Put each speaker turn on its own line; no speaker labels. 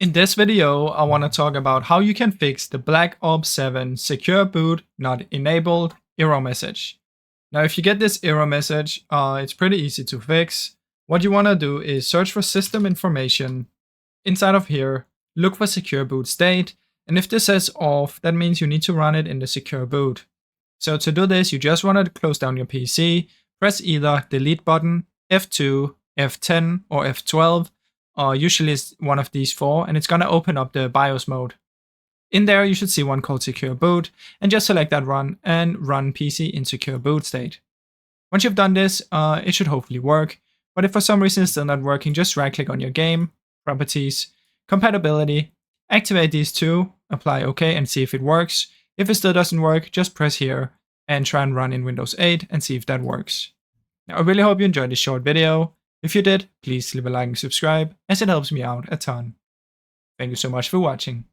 In this video, I want to talk about how you can fix the Black Ops 7 secure boot not enabled error message. Now, if you get this error message, it's pretty easy to fix. What you want to do is search for system information. Inside of here, look for secure boot state. And if this says off, that means you need to run it in the secure boot. So to do this, you just want to close down your PC, press either delete button, F2, F10, or F12. Usually it's one of these four, and it's going to open up the BIOS mode. In there, you should see one called Secure Boot, and just select that run and run PC in Secure Boot state. Once you've done this, it should hopefully work, but if for some reason it's still not working, just right-click on your game, Properties, Compatibility, activate these two, apply OK, and see if it works. If it still doesn't work, just press here and try and run in Windows 8 and see if that works. Now, I really hope you enjoyed this short video. If you did, please leave a like and subscribe, as it helps me out a ton. Thank you so much for watching.